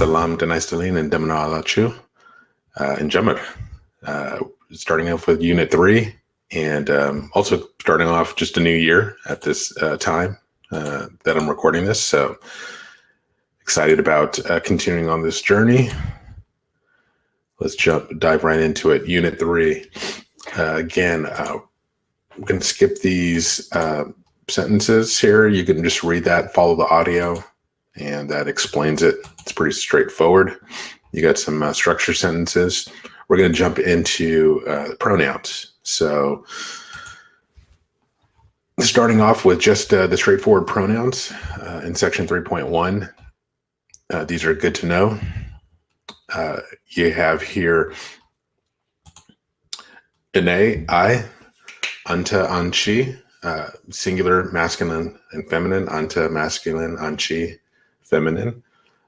Salam Denaistalin and Demana Alachu and Jammer. Starting off with Unit 3, and also starting off just a new year at this time that I'm recording this. So excited about continuing on this journey. Let's dive right into it. Unit 3. Again, I'm going to skip these sentences here. You can just read that, follow the audio, and that explains it. It's pretty straightforward. You got some structure sentences. We're going to jump into pronouns. So starting off with just the straightforward pronouns in section 3.1. These are good to know. You have here ine, I, anta, anchi, singular, masculine, and feminine, anta, masculine, anchi, feminine.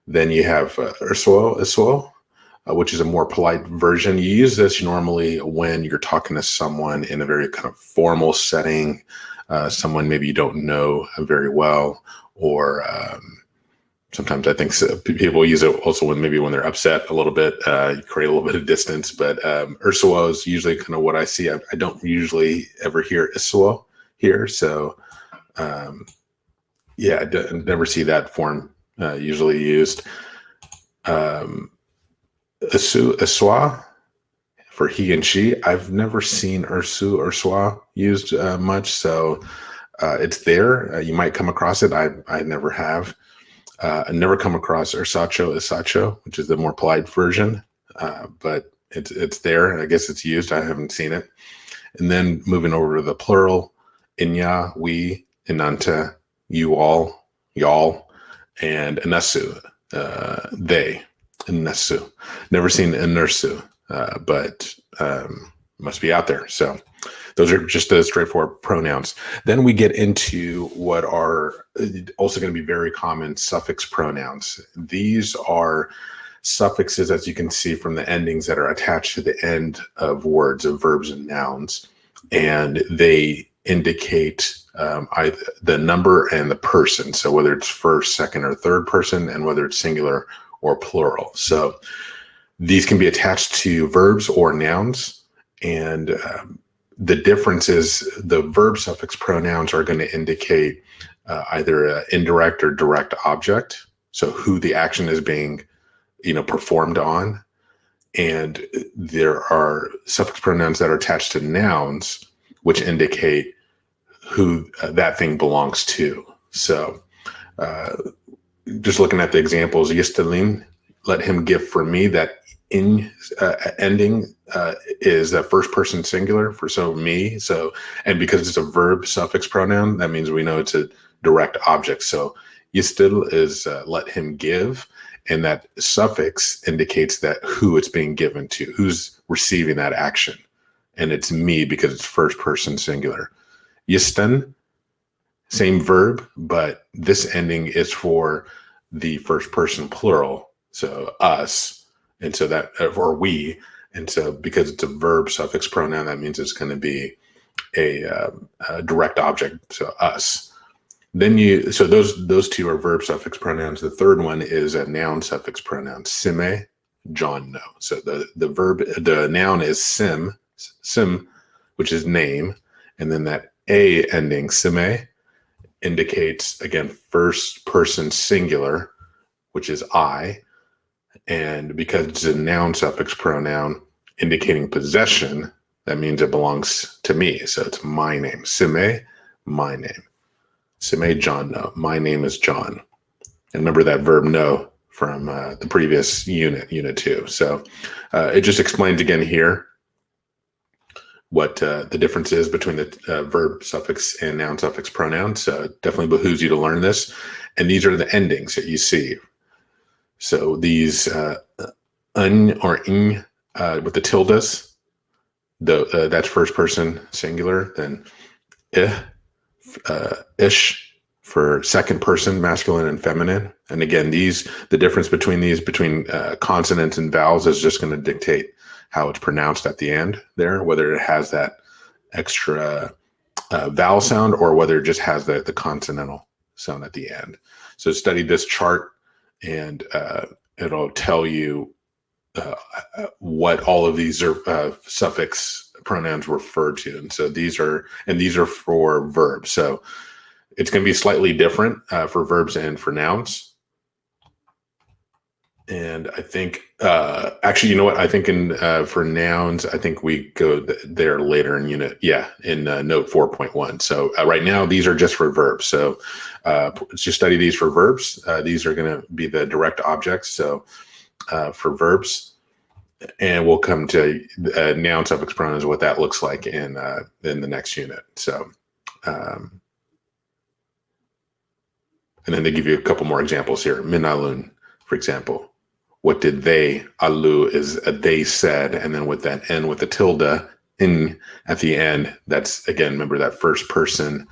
Then you have iswo, which is a more polite version. You use this normally when you're talking to someone in a very kind of formal setting, someone maybe you don't know very well, or sometimes I think people use it also when they're upset a little bit, you create a little bit of distance. But iswo is usually kind of what I see. I don't usually ever hear iswo here. So yeah, I never see that form usually used. Iswa for he and she. I've never seen irsu or swa used much, so it's there. You might come across it. I never have. I never come across isacho, which is the more polite version, but it's there. I guess it's used. I haven't seen it. And then moving over to the plural, inya, we, inanta, you all, y'all, and inasu, they. Inasu. Never seen inursu, but must be out there. So those are just the straightforward pronouns. Then we get into what are also going to be very common suffix pronouns. These are suffixes, as you can see from the endings, that are attached to the end of words, of verbs and nouns, and they indicate either the number and the person. So whether it's first, second, or third person, and whether it's singular or plural. So these can be attached to verbs or nouns, and the difference is the verb suffix pronouns are going to indicate either an indirect or direct object, so who the action is being performed on. And there are suffix pronouns that are attached to nouns, which indicate who that thing belongs to. So just looking at the examples, Yistalin, let him give for me. That in ending is a first person singular for me. So, and because it's a verb suffix pronoun, that means we know it's a direct object. So Yistil is let him give, and that suffix indicates that who it's being given to, who's receiving that action, and it's me because it's first person singular. Yistan, same verb, but this ending is for the first person plural, so us, and so that, or we, and so because it's a verb suffix pronoun, that means it's going to be a direct object, so us. Then so those two are verb suffix pronouns. The third one is a noun suffix pronoun, sime, John, no. So the noun is sim, which is name, and then that a ending, sime, indicates, again, first person singular, which is I. And because it's a noun suffix pronoun indicating possession, that means it belongs to me. So it's my name. Sime, my name. Sime, John, no. My name is John. And remember that verb no from the previous unit 2. So it just explains again here what the difference is between the verb suffix and noun suffix pronouns. So it definitely behooves you to learn this. And these are the endings that you see. So these un or ing with the tildes, that's first person singular. Then ish for second person masculine and feminine. And again, the difference between consonants and vowels is just going to dictate how it's pronounced at the end there, whether it has that extra vowel sound or whether it just has the consonantal sound at the end. So study this chart and it'll tell you what all of these are suffix pronouns refer to. And so these are for verbs. So it's going to be slightly different for verbs and for nouns. And I think, actually, you know what? I think for nouns, I think we go there later in unit. Yeah, in note 4.1. So right now, these are just for verbs. So let's just study these for verbs. These are going to be the direct objects. So for verbs, and we'll come to noun suffix pronouns, what that looks like in the next unit. So, and then they give you a couple more examples here. Minalun, for example. What did they? Alu is a they said, and then with that N with the tilde in at the end, that's again, remember that first person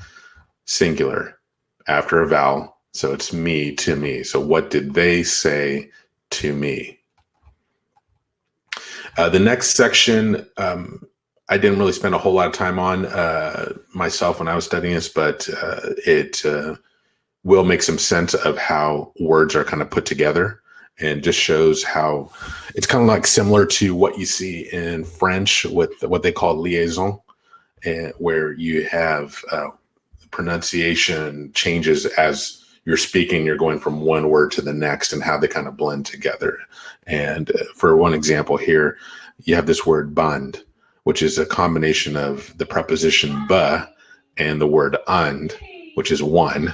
singular after a vowel. So it's me to me. So what did they say to me? The next section, I didn't really spend a whole lot of time on myself when I was studying this, but it will make some sense of how words are kind of put together, and just shows how it's kind of like similar to what you see in French with what they call liaison, where you have pronunciation changes as you're speaking, you're going from one word to the next and how they kind of blend together. And for one example here, you have this word band, which is a combination of the preposition ba and the word and, which is one.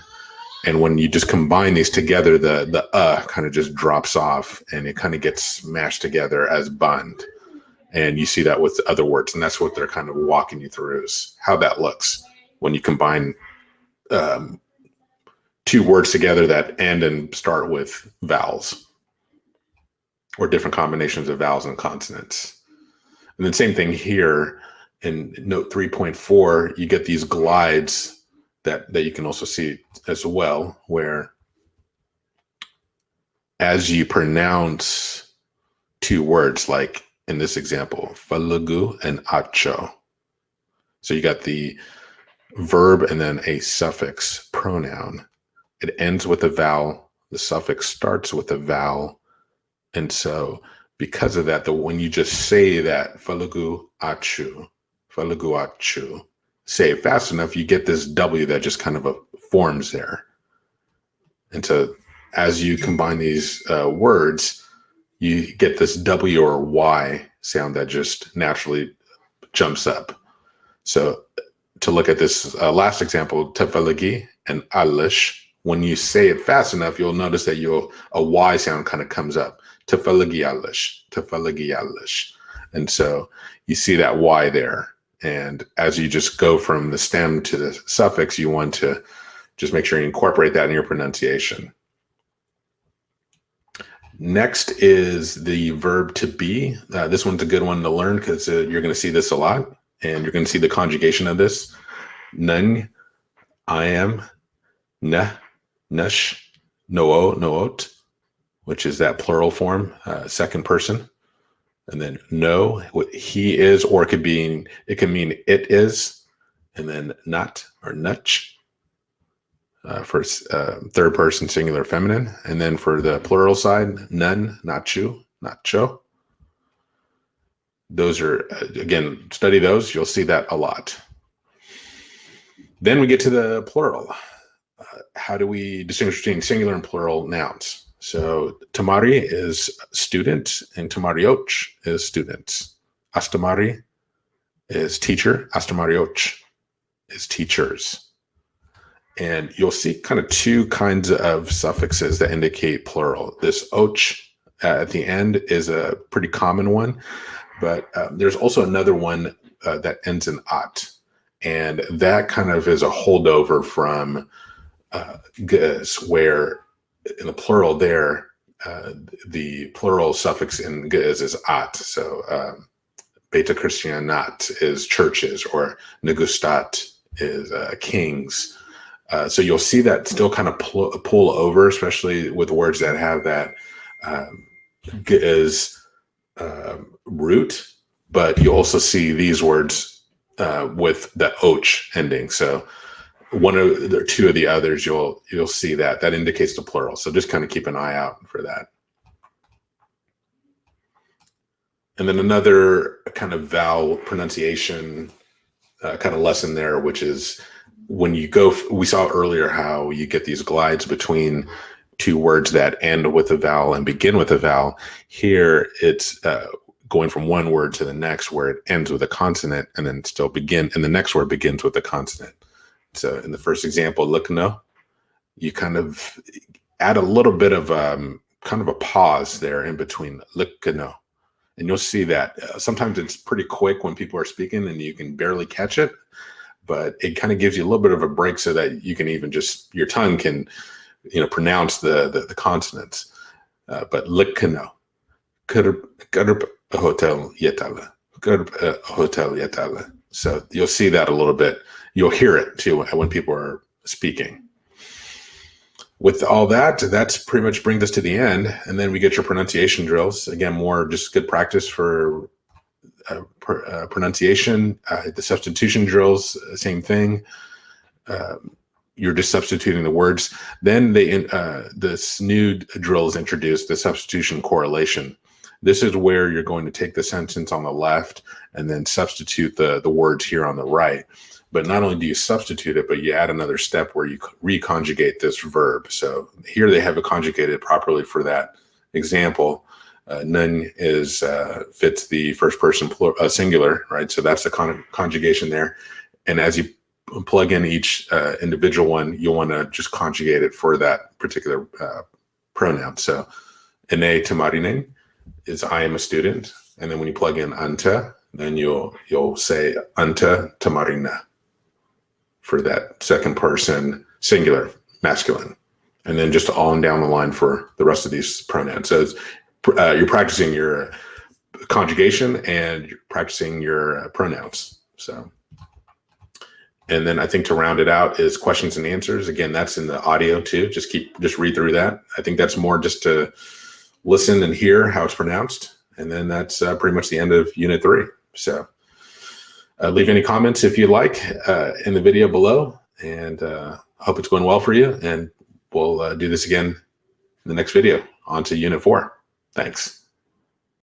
And when you just combine these together, the kind of just drops off and it kind of gets smashed together as band. And you see that with other words. And that's what they're kind of walking you through, is how that looks when you combine two words together that end and start with vowels or different combinations of vowels and consonants. And then same thing here in note 3.4, you get these glides that you can also see as well, where as you pronounce two words, like in this example, falagu and acho. So you got the verb and then a suffix pronoun. It ends with a vowel. The suffix starts with a vowel. And so because of that, when you just say that falagu achu, say it fast enough, you get this W that just kind of forms there. And so as you combine these words, you get this W or Y sound that just naturally jumps up. So to look at this last example, tefalagi and alish, when you say it fast enough, you'll notice that a Y sound kind of comes up. Tefalagi alish. And so you see that Y there. And as you just go from the stem to the suffix, you want to just make sure you incorporate that in your pronunciation. Next is the verb to be. This one's a good one to learn because you're going to see this a lot, and you're going to see the conjugation of this. Nung, I am, ne, nush, noo, noot, which is that plural form, second person. And then no, he is, or it can mean it is, and then not or nutch for third person singular feminine. And then for the plural side, none, nachu, nacho. Those are, again, study those. You'll see that a lot. Then we get to the plural. How do we distinguish between singular and plural nouns? So tamari is student and tamarioch is students. Astamari is teacher. Astamarioch is teachers. And you'll see kind of two kinds of suffixes that indicate plural. This och at the end is a pretty common one, but there's also another one that ends in at. And that kind of is a holdover from where in the plural there, the plural suffix in is at. So Beta Christianat is churches, or Negustat is kings. So you'll see that still kind of pull over, especially with words that have that is root, but you also see these words with the och ending. So one of the two of the others, you'll see that indicates the plural. So just kind of keep an eye out for that. And then another kind of vowel pronunciation kind of lesson there, which is when you go, we saw earlier how you get these glides between two words that end with a vowel and begin with a vowel. Here it's going from one word to the next where it ends with a consonant and then still begin, and the next word begins with a consonant. So in the first example, Lukno, you kind of add a little bit of kind of a pause there in between Lukno. And you'll see that sometimes it's pretty quick when people are speaking and you can barely catch it, but it kind of gives you a little bit of a break so that you can even just, your tongue can, pronounce the consonants. But Lukno, Kurb hotel yetala, hotel yetala. So you'll see that a little bit. You'll hear it too when people are speaking. With all that, that's pretty much brings us to the end. And then we get your pronunciation drills. Again, more just good practice for pronunciation. The substitution drills, same thing. You're just substituting the words. Then this new drill is introduced, the substitution correlation. This is where you're going to take the sentence on the left and then substitute the words here on the right. But not only do you substitute it, but you add another step where you reconjugate this verb. So here they have it conjugated properly for that example. Nun fits the first person singular, right? So that's the conjugation there. And as you plug in each individual one, you'll want to just conjugate it for that particular pronoun. So ene tamarinen is I am a student. And then when you plug in anta, then you'll say anta tamarina for that second person singular masculine, and then just on down the line for the rest of these pronouns. So you're practicing your conjugation and you're practicing your pronouns. So, and then I think to round it out is questions and answers. Again, that's in the audio too. Just read through that. I think that's more just to listen and hear how it's pronounced. And then that's pretty much the end of Unit 3. So leave any comments if you'd like in the video below, and hope it's going well for you. And we'll do this again in the next video. On to Unit 4. Thanks.